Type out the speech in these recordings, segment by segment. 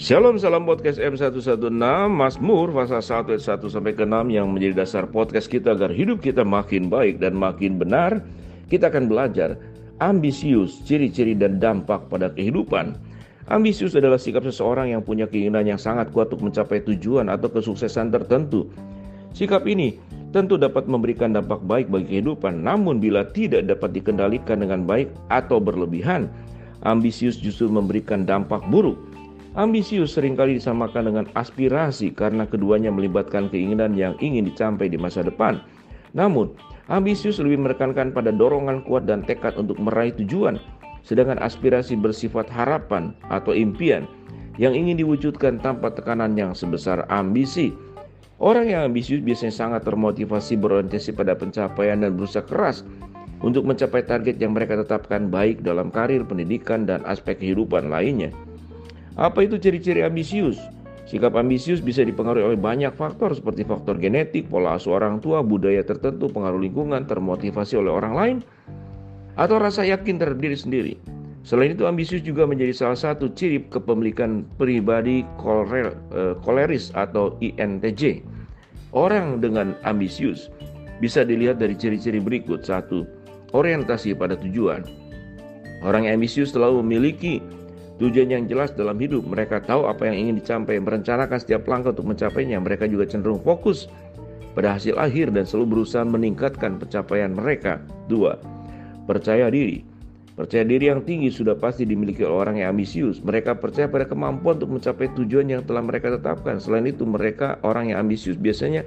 Shalom, salam podcast M116 Mazmur pasal 1 ayat 1 sampai ke 6 yang menjadi dasar podcast kita agar hidup kita makin baik dan makin benar. Kita akan belajar ambisius, ciri-ciri dan dampak pada kehidupan. Ambisius adalah sikap seseorang yang punya keinginan yang sangat kuat untuk mencapai tujuan atau kesuksesan tertentu. Sikap ini tentu dapat memberikan dampak baik bagi kehidupan, namun bila tidak dapat dikendalikan dengan baik atau berlebihan, ambisius justru memberikan dampak buruk. Ambisius seringkali disamakan dengan aspirasi karena keduanya melibatkan keinginan yang ingin dicapai di masa depan. Namun, ambisius lebih menekankan pada dorongan kuat dan tekad untuk meraih tujuan, sedangkan aspirasi bersifat harapan atau impian yang ingin diwujudkan tanpa tekanan yang sebesar ambisi. Orang yang ambisius biasanya sangat termotivasi, berorientasi pada pencapaian dan berusaha keras untuk mencapai target yang mereka tetapkan baik dalam karir, pendidikan, dan aspek kehidupan lainnya. Apa itu ciri-ciri ambisius? Sikap ambisius bisa dipengaruhi oleh banyak faktor seperti faktor genetik, pola asuh orang tua, budaya tertentu, pengaruh lingkungan, termotivasi oleh orang lain, atau rasa yakin terhadap diri sendiri. Selain itu, ambisius juga menjadi salah satu ciri kepemilikan pribadi koleris atau INTJ. Orang dengan ambisius bisa dilihat dari ciri-ciri berikut. 1. Orientasi pada tujuan. Orang yang ambisius selalu memiliki tujuan yang jelas dalam hidup. Mereka tahu apa yang ingin dicapai, merencanakan setiap langkah untuk mencapainya. Mereka juga cenderung fokus pada hasil akhir dan selalu berusaha meningkatkan pencapaian mereka. 2. Percaya diri. Percaya diri yang tinggi sudah pasti dimiliki oleh orang yang ambisius. Mereka percaya pada kemampuan untuk mencapai tujuan yang telah mereka tetapkan. Selain itu, orang yang ambisius biasanya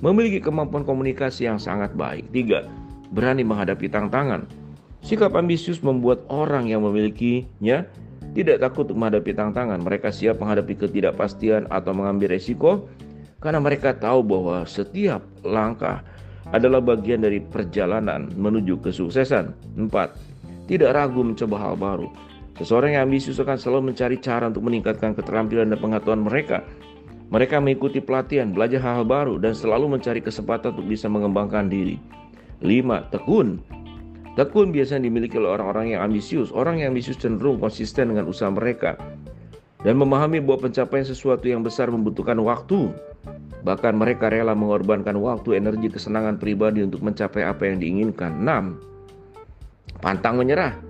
memiliki kemampuan komunikasi yang sangat baik. 3. Berani menghadapi tantangan. Sikap ambisius membuat orang yang memilikinya tidak takut untuk menghadapi tantangan. Mereka siap menghadapi ketidakpastian atau mengambil resiko karena mereka tahu bahwa setiap langkah adalah bagian dari perjalanan menuju kesuksesan. 4. Tidak ragu mencoba hal baru. Seseorang yang ambisius akan selalu mencari cara untuk meningkatkan keterampilan dan pengetahuan mereka. Mereka mengikuti pelatihan, belajar hal baru, dan selalu mencari kesempatan untuk bisa mengembangkan diri. 5. Tekun. Tekun biasanya dimiliki oleh orang-orang yang ambisius. Orang yang ambisius cenderung konsisten dengan usaha mereka dan memahami bahwa pencapaian sesuatu yang besar membutuhkan waktu. Bahkan mereka rela mengorbankan waktu, energi, kesenangan pribadi untuk mencapai apa yang diinginkan. 6. Pantang menyerah.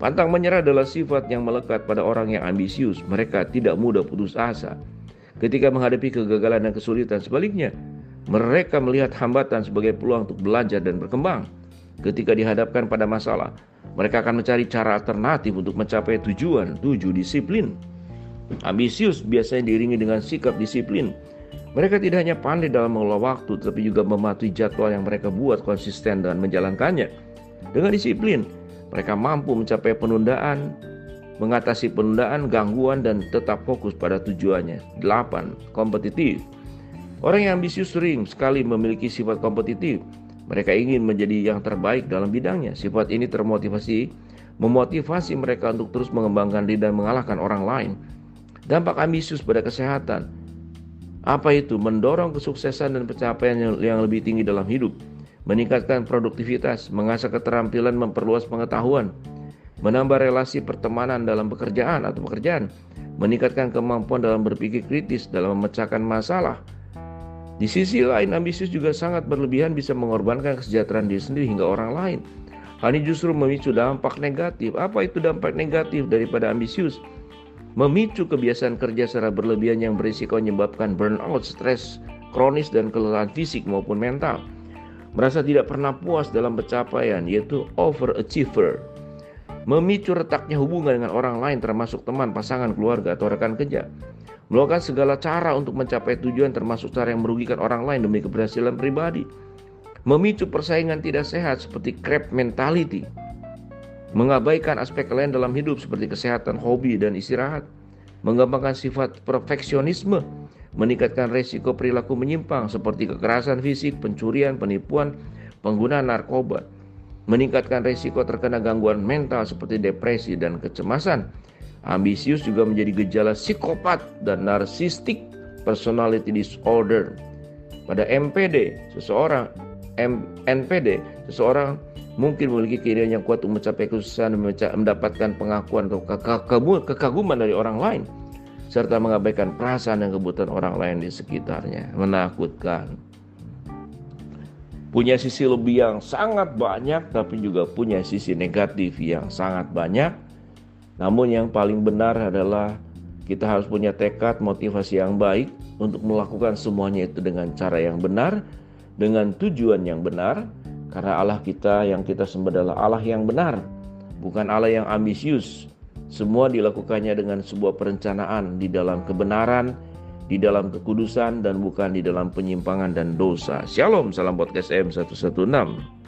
Pantang menyerah adalah sifat yang melekat pada orang yang ambisius. Mereka tidak mudah putus asa ketika menghadapi kegagalan dan kesulitan. Sebaliknya, mereka melihat hambatan sebagai peluang untuk belajar dan berkembang. Ketika dihadapkan pada masalah, mereka akan mencari cara alternatif untuk mencapai tujuan. 7. Disiplin. Ambisius biasanya diiringi dengan sikap disiplin. Mereka tidak hanya pandai dalam mengelola waktu, tetapi juga mematuhi jadwal yang mereka buat konsisten dan menjalankannya. Dengan disiplin, mereka mampu mencapai penundaan, mengatasi penundaan, gangguan, dan tetap fokus pada tujuannya. 8. Kompetitif. Orang yang ambisius sering sekali memiliki sifat kompetitif. Mereka ingin menjadi yang terbaik dalam bidangnya. Sifat ini memotivasi mereka untuk terus mengembangkan diri dan mengalahkan orang lain. Dampak ambisius pada kesehatan. Apa itu? Mendorong kesuksesan dan pencapaian yang lebih tinggi dalam hidup. Meningkatkan produktivitas, mengasah keterampilan, memperluas pengetahuan, menambah relasi pertemanan dalam pekerjaan, meningkatkan kemampuan dalam berpikir kritis, dalam memecahkan masalah. Di sisi lain, ambisius juga sangat berlebihan bisa mengorbankan kesejahteraan diri sendiri hingga orang lain. Hal ini justru memicu dampak negatif. Apa itu dampak negatif daripada ambisius? Memicu kebiasaan kerja secara berlebihan yang berisiko menyebabkan burnout, stres kronis, dan kelelahan fisik maupun mental. Merasa tidak pernah puas dalam pencapaian, yaitu overachiever. Memicu retaknya hubungan dengan orang lain termasuk teman, pasangan, keluarga, atau rekan kerja. Melakukan segala cara untuk mencapai tujuan termasuk cara yang merugikan orang lain demi keberhasilan pribadi. Memicu persaingan tidak sehat seperti crab mentality. Mengabaikan aspek lain dalam hidup seperti kesehatan, hobi, dan istirahat. Mengembangkan sifat perfeksionisme. Meningkatkan resiko perilaku menyimpang seperti kekerasan fisik, pencurian, penipuan, penggunaan narkoba. Meningkatkan resiko terkena gangguan mental seperti depresi dan kecemasan. Ambisius juga menjadi gejala psikopat dan narcissistic personality disorder. Pada NPD, seseorang mungkin memiliki keinginan yang kuat untuk mencapai kesuksesan dan mendapatkan pengakuan atau kekaguman dari orang lain. serta mengabaikan perasaan dan kebutuhan orang lain di sekitarnya. Menakutkan. Punya sisi lebih yang sangat banyak, tapi juga punya sisi negatif yang sangat banyak. Namun yang paling benar adalah kita harus punya tekad, motivasi yang baik untuk melakukan semuanya itu dengan cara yang benar, dengan tujuan yang benar. Karena Allah kita yang kita sembah adalah Allah yang benar, bukan Allah yang ambisius. Semua dilakukannya dengan sebuah perencanaan di dalam kebenaran, di dalam kekudusan, dan bukan di dalam penyimpangan dan dosa. Shalom, salam podcast M116.